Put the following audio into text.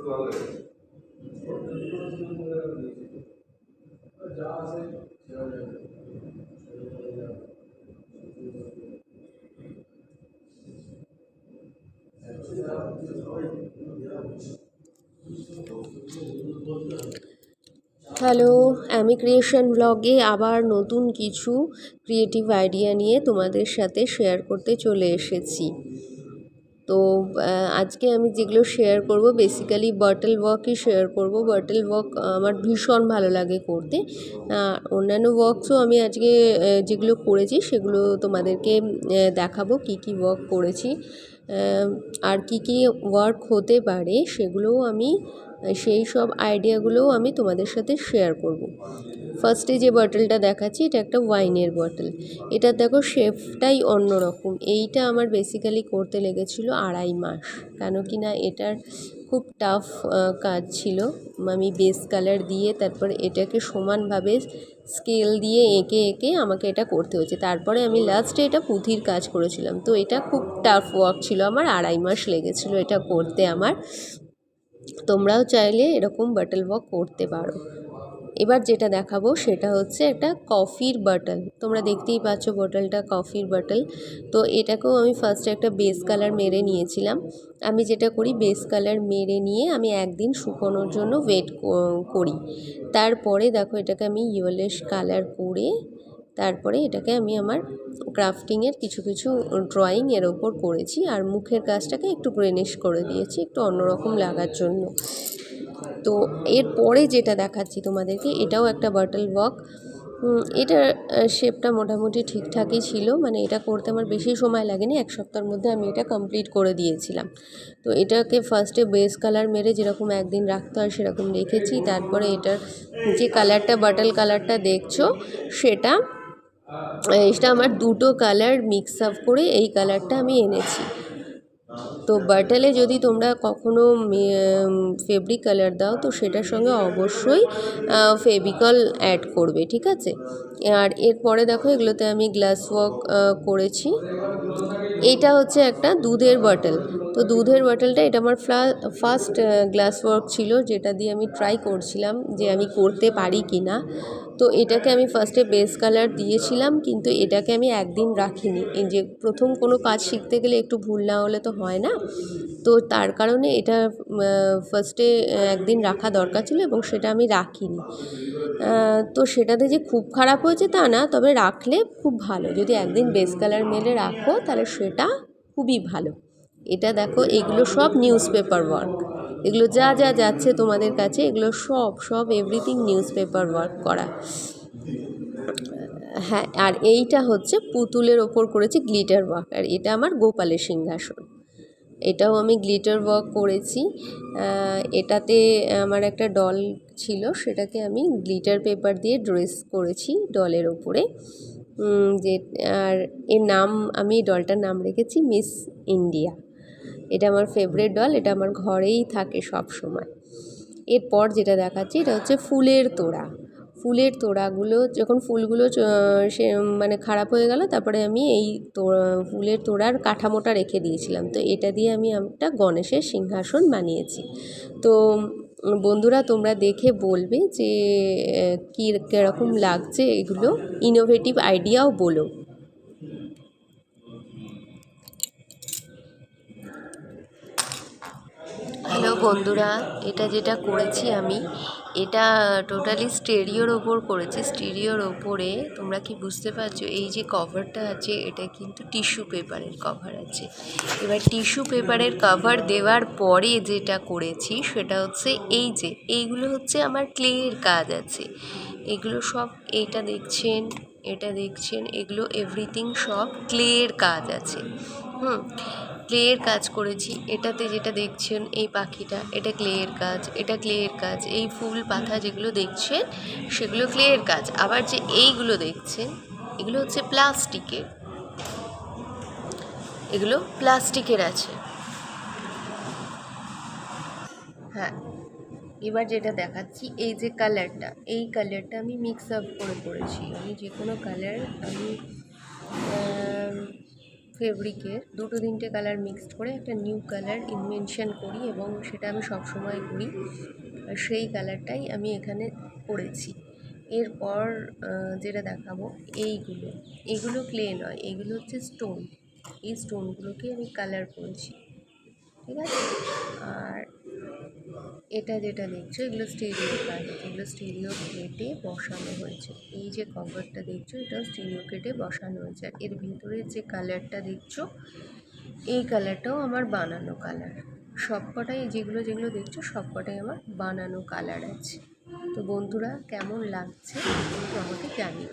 Hello, আমি creation ব্লগে আবার নতুন কিছু ক্রিয়েটিভ আইডিয়া নিয়ে তোমাদের সাথে শেয়ার করতে চলে এসেছি। তো আজকে আমি যেগুলো শেয়ার করব বেসিক্যালি বার্টেল ওয়ার্কই শেয়ার করব। বার্টেল ওয়ার্ক আমার ভীষণ ভালো লাগে করতে। অন্যান্য ওয়ার্কসও আমি আজকে যেগুলো করেছি সেগুলো তোমাদেরকে দেখাবো, কি কি ওয়ার্ক করেছি আর কি কি ওয়ার্ক হতে পারে সেগুলোও আমি সেই সব আইডিয়াগুলোও আমি তোমাদের সাথে শেয়ার করব। ফার্স্টে যে বটলটা দেখাচ্ছি এটা একটা ওয়াইনের বটল। এটা দেখো শেপটাই অন্যরকম। এইটা আমার বেসিক্যালি করতে লেগেছিল 2.5 মাস, কেন কি না এটার খুব টাফ কাজ ছিল। আমি বেস কালার দিয়ে তারপর এটাকে সমানভাবে স্কেল দিয়ে এঁকে এঁকে আমাকে এটা করতে হয়েছে। তারপরে আমি লাস্টে এটা পুঁথির কাজ করেছিলাম। তো এটা খুব টাফ ওয়ার্ক ছিল, আমার 2.5 মাস লেগেছিল এটা করতে আমার। তোমরাও চাইলে এরকম বাটল ওয়ার্ক করতে পারো। এবার যেটা দেখাবো সেটা হচ্ছে একটা কফির বটল। তোমরা দেখতেই পাচ্ছ বটলটা কফির বটল। তো এটাকেও আমি ফার্স্টে একটা বেস কালার মেরে নিয়েছিলাম। আমি যেটা করি বেস কালার মেরে নিয়ে আমি একদিন শুকোনোর জন্য ওয়েট করি। তারপরে দেখো এটাকে আমি ইয়েলোইশ কালার করে তারপরে এটাকে আমি আমার ক্রাফটিংয়ের কিছু কিছু ড্রয়িং এর ওপর করেছি। আর মুখের কাজটাকে একটু গ্রেনিশ করে দিয়েছি একটু অন্যরকম লাগার জন্য। তো এরপরে যেটা দেখাচ্ছি তোমাদেরকে এটাও একটা বাটল ওয়ার্ক। এটার শেপটা মোটামুটি ঠিকঠাকই ছিল, মানে এটা করতে আমার বেশি সময় লাগেনি, 1 সপ্তাহের মধ্যে আমি এটা কমপ্লিট করে দিয়েছিলাম। তো এটাকে ফার্স্টে বেস কালার মেরে যেরকম একদিন রাখতে হয় সেরকম রেখেছি। তারপরে এটার যে কালারটা বাটল কালারটা দেখছো সেটা আমার দুটো কালার মিক্স আপ করে এই কালারটা আমি এনেছি। তো বাটলে যদি তোমরা কখনো ফেব্রিক কালার দাও তো সেটার সঙ্গে অবশ্যই ফেভিকল অ্যাড করবে, ঠিক আছে। আর এরপরে দেখো এগুলোতে আমি গ্লাস ওয়ার্ক করেছি। এইটা হচ্ছে একটা দুধের বটল। তো দুধের বটলটা এটা আমার ফার্স্ট গ্লাস ওয়ার্ক ছিল, যেটা দিয়ে আমি ট্রাই করছিলাম যে আমি করতে পারি কি না। তো এটাকে আমি ফার্স্টে বেস কালার দিয়েছিলাম, কিন্তু এটাকে আমি একদিন রাখিনি। এই যে প্রথম কোনো কাজ শিখতে গেলে একটু ভুল না হলে তো হয় না। তো তার কারণে এটা ফার্স্টে একদিন রাখা দরকার ছিল এবং সেটা আমি রাখিনি। তো সেটাতে যে খুব খারাপ হয়েছে তা না, তবে রাখলে খুব ভালো। যদি একদিন বেস কালার মেলে রাখো তাহলে সেটা খুবই ভালো। এটা দেখো এগুলো সব নিউজ পেপার ওয়ার্ক। এগুলো যা যা যাচ্ছে তোমাদের কাছে এগুলো সব এভরিথিং নিউজ পেপার ওয়ার্ক করা। হ্যাঁ, আর এইটা হচ্ছে পুতুলের ওপর করেছি গ্লিটার ওয়ার্ক। আর এটা আমার গোপালের সিংহাসন, এটাও আমি গ্লিটার ওয়ার্ক করেছি। এটাতে আমার একটা ডল ছিল, সেটাকে আমি গ্লিটার পেপার দিয়ে ড্রেস করেছি ডলের ওপরে। যে আর এর নাম আমি ডলটার নাম রেখেছি মিস ইন্ডিয়া। এটা আমার ফেভারিট ডল, এটা আমার ঘরেই থাকে সব সময়। এরপর যেটা দেখাচ্ছি এটা হচ্ছে ফুলের তোড়া। ফুলের তোড়াগুলো যখন ফুলগুলো সে মানে খারাপ হয়ে গেল, তারপরে আমি এই ফুলের তোড়ার কাঠামোটা রেখে দিয়েছিলাম। তো এটা দিয়ে আমি একটা গণেশের সিংহাসন বানিয়েছি। তো বন্ধুরা তোমরা দেখে বলবে যে কীরকম লাগছে এগুলো, ইনোভেটিভ আইডিয়াও বলো। হ্যালো বন্ধুরা, এটা যেটা করেছি আমি এটা টোটালি স্টেরিওর ওপর করেছি। স্টেরিওর ওপরে তোমরা কি বুঝতে পারছো, এই যে কভারটা আছে এটা কিন্তু টিস্যু পেপারের কভার আছে। এবার টিস্যু পেপারের কভার দেওয়ার পরে যেটা করেছি সেটা হচ্ছে এই যে এইগুলো হচ্ছে আমার ক্লের কাজ আছে। এগুলো সব এটা দেখছেন এগুলো এভরিথিং সব ক্লের কাজ আছে। ক্লের কাজ করেছি। এটাতে যেটা দেখছেন এই পাখিটা, এটা ক্লের কাজ, এটা ক্লের কাজ। এই ফুল পাতা যেগুলো দেখছেন সেগুলো ক্লের কাজ। আবার যে এইগুলো দেখছেন এগুলো হচ্ছে প্লাস্টিকের, এগুলো প্লাস্টিকের আছে। হ্যাঁ, এবার যেটা দেখাচ্ছি এই যে কালারটা, এই কালারটা আমি মিক্স আপ করে করেছি। আমি যে কোনো কালার আমি ফেব্রিকের দুটো তিনটে কালার মিক্সড করে একটা নিউ কালার ইনভেনশন করি, এবং সেটা আমি সবসময় করি। আর সেই কালারটাই আমি এখানে করেছি। এরপর যেটা দেখাবো, এইগুলো ক্লে নয়, এগুলো হচ্ছে স্টোন। এই স্টোনগুলোকে আমি কালার করেছি, ঠিক আছে। আর এটা যেটা দেখছো, এগুলো স্টেরিও প্লান্ট, এগুলো স্টেরিও কেটে বসানো হয়েছে। এই যে কভারটা দেখছো, এটাও স্টেরিও কেটে বসানো হয়েছে। আর এর ভিতরে যে কালারটা দেখছো, এই কালারটাও আমার বানানো কালার। সবকটাই যেগুলো যেগুলো দেখছো সবকটাই আমার বানানো কালার আছে। তো বন্ধুরা, কেমন লাগছে একটু আমাকে জানিও।